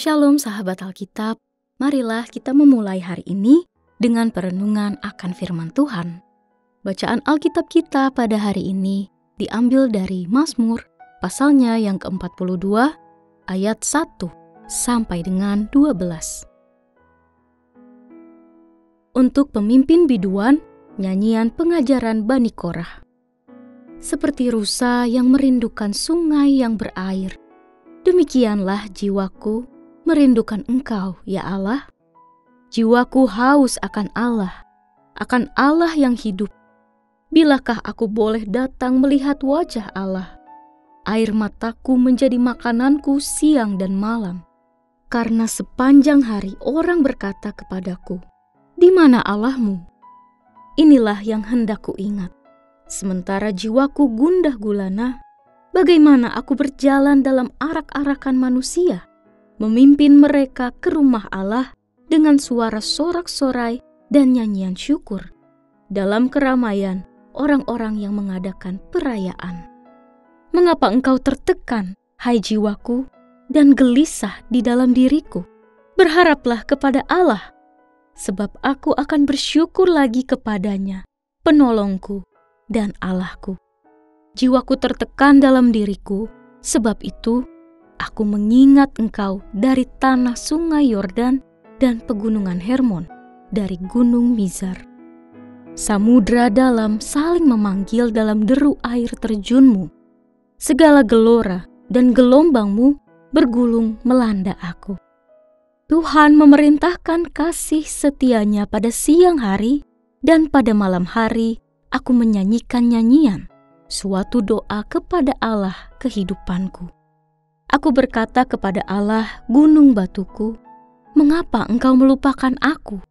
Shalom sahabat Alkitab, marilah kita memulai hari ini dengan perenungan akan firman Tuhan. Bacaan Alkitab kita pada hari ini diambil dari Mazmur, pasalnya yang ke-42, ayat 1 sampai dengan 12. Untuk pemimpin biduan, nyanyian pengajaran Bani Korah. Seperti rusa yang merindukan sungai yang berair, demikianlah jiwaku merindukan Engkau, ya Allah. Jiwaku haus akan Allah yang hidup. Bilakah aku boleh datang melihat wajah Allah? Air mataku menjadi makananku siang dan malam. Karena sepanjang hari orang berkata kepadaku, "Di mana Allahmu?" Inilah yang hendak ku ingat. Sementara jiwaku gundah gulana, bagaimana aku berjalan dalam arak-arakan manusia, memimpin mereka ke rumah Allah dengan suara sorak-sorai dan nyanyian syukur, dalam keramaian orang-orang yang mengadakan perayaan. Mengapa engkau tertekan, hai jiwaku, dan gelisah di dalam diriku? Berharaplah kepada Allah, sebab aku akan bersyukur lagi kepadanya, penolongku dan Allahku. Jiwaku tertekan dalam diriku, sebab itu aku mengingat Engkau dari tanah sungai Yordan dan pegunungan Hermon, dari gunung Mizar. Samudra dalam saling memanggil dalam deru air terjunmu. Segala gelora dan gelombangmu bergulung melanda aku. Tuhan memerintahkan kasih setianya pada siang hari, dan pada malam hari aku menyanyikan nyanyian, suatu doa kepada Allah kehidupanku. Aku berkata kepada Allah, gunung batuku, "Mengapa engkau melupakan aku?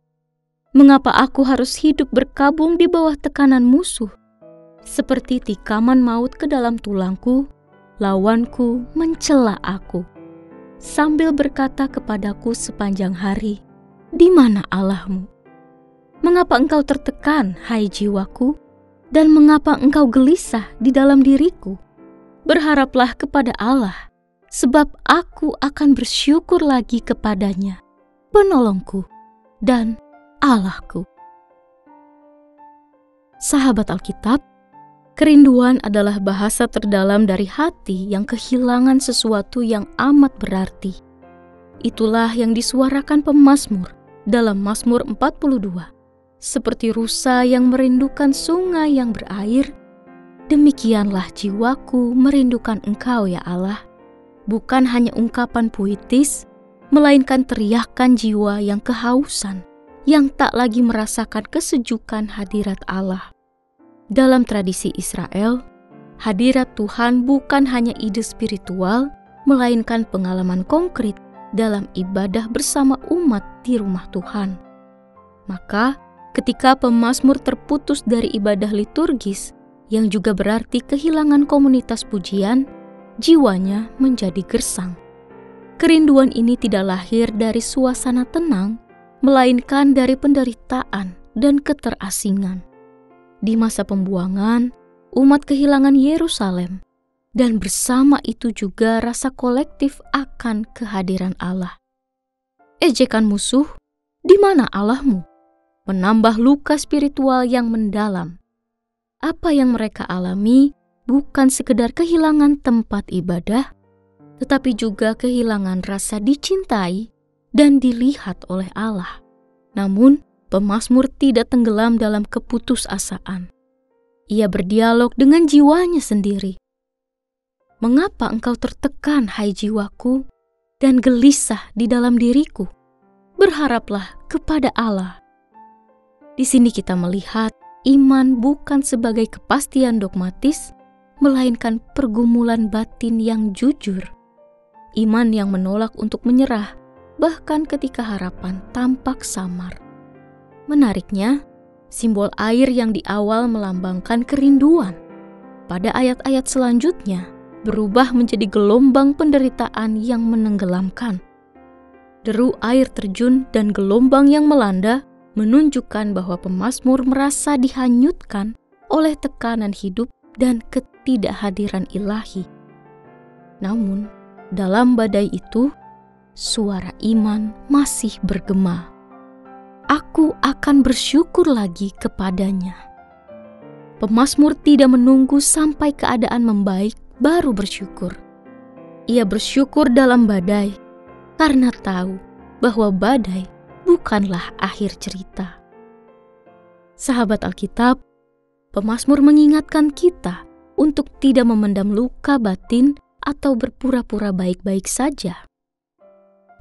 Mengapa aku harus hidup berkabung di bawah tekanan musuh? Seperti tikaman maut ke dalam tulangku, lawanku mencela aku, sambil berkata kepadaku sepanjang hari, 'Di mana Allahmu?' Mengapa engkau tertekan, hai jiwaku? Dan mengapa engkau gelisah di dalam diriku? Berharaplah kepada Allah, sebab aku akan bersyukur lagi kepadanya, penolongku dan Allahku." Sahabat Alkitab, kerinduan adalah bahasa terdalam dari hati yang kehilangan sesuatu yang amat berarti. Itulah yang disuarakan pemazmur dalam Mazmur 42. Seperti rusa yang merindukan sungai yang berair, demikianlah jiwaku merindukan Engkau, ya Allah. Bukan hanya ungkapan puitis, melainkan teriakan jiwa yang kehausan, yang tak lagi merasakan kesejukan hadirat Allah. Dalam tradisi Israel, hadirat Tuhan bukan hanya ide spiritual, melainkan pengalaman konkret dalam ibadah bersama umat di rumah Tuhan. Maka, ketika pemazmur terputus dari ibadah liturgis, yang juga berarti kehilangan komunitas pujian, jiwanya menjadi gersang. Kerinduan ini tidak lahir dari suasana tenang, melainkan dari penderitaan dan keterasingan. Di masa pembuangan, umat kehilangan Yerusalem, dan bersama itu juga rasa kolektif akan kehadiran Allah. Ejekan musuh, "Di mana Allahmu?" menambah luka spiritual yang mendalam. Apa yang mereka alami bukan sekedar kehilangan tempat ibadah, tetapi juga kehilangan rasa dicintai dan dilihat oleh Allah. Namun, pemazmur tidak tenggelam dalam keputusasaan. Ia berdialog dengan jiwanya sendiri. "Mengapa engkau tertekan, hai jiwaku, dan gelisah di dalam diriku? Berharaplah kepada Allah." Di sini kita melihat iman bukan sebagai kepastian dogmatis, melainkan pergumulan batin yang jujur. Iman yang menolak untuk menyerah, bahkan ketika harapan tampak samar. Menariknya, simbol air yang di awal melambangkan kerinduan, pada ayat-ayat selanjutnya berubah menjadi gelombang penderitaan yang menenggelamkan. Deru air terjun dan gelombang yang melanda menunjukkan bahwa pemazmur merasa dihanyutkan oleh tekanan hidup dan ketidakhadiran ilahi. Namun, dalam badai itu, suara iman masih bergema. Aku akan bersyukur lagi kepadanya. Pemazmur tidak menunggu sampai keadaan membaik baru bersyukur. Ia bersyukur dalam badai karena tahu bahwa badai bukanlah akhir cerita. Sahabat Alkitab, pemazmur mengingatkan kita untuk tidak memendam luka batin atau berpura-pura baik-baik saja.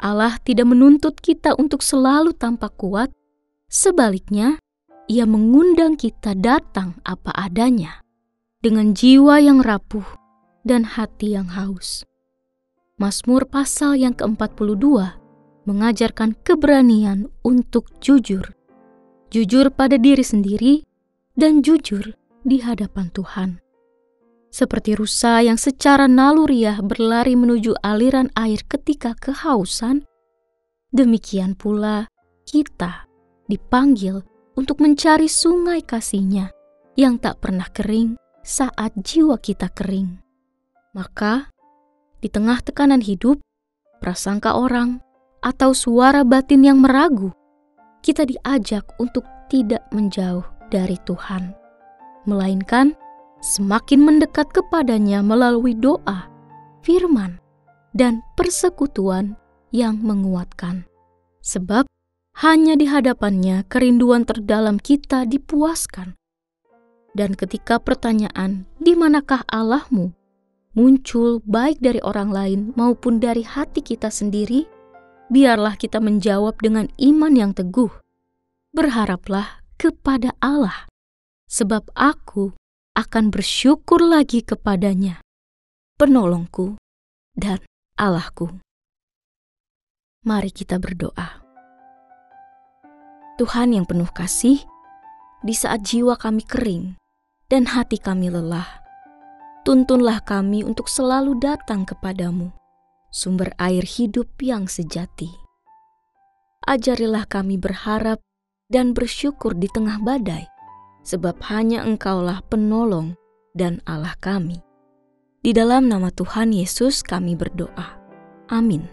Allah tidak menuntut kita untuk selalu tampak kuat, sebaliknya Ia mengundang kita datang apa adanya, dengan jiwa yang rapuh dan hati yang haus. Mazmur pasal yang ke-42 mengajarkan keberanian untuk jujur. Jujur pada diri sendiri dan jujur di hadapan Tuhan. Seperti rusa yang secara naluriah berlari menuju aliran air ketika kehausan, demikian pula kita dipanggil untuk mencari sungai kasih-Nya yang tak pernah kering saat jiwa kita kering. Maka, di tengah tekanan hidup, prasangka orang, atau suara batin yang meragu, kita diajak untuk tidak menjauh dari Tuhan, melainkan semakin mendekat kepadanya melalui doa, firman, dan persekutuan yang menguatkan. Sebab hanya di hadapannya kerinduan terdalam kita dipuaskan. Dan ketika pertanyaan, "Di manakah Allahmu?" muncul baik dari orang lain maupun dari hati kita sendiri, biarlah kita menjawab dengan iman yang teguh. Berharaplah kepada Allah, sebab aku akan bersyukur lagi kepadanya, penolongku dan Allahku. Mari kita berdoa. Tuhan yang penuh kasih, di saat jiwa kami kering dan hati kami lelah, tuntunlah kami untuk selalu datang kepadamu, sumber air hidup yang sejati. Ajarilah kami berharap dan bersyukur di tengah badai, sebab hanya Engkaulah penolong dan Allah kami. Di dalam nama Tuhan Yesus kami berdoa. Amin.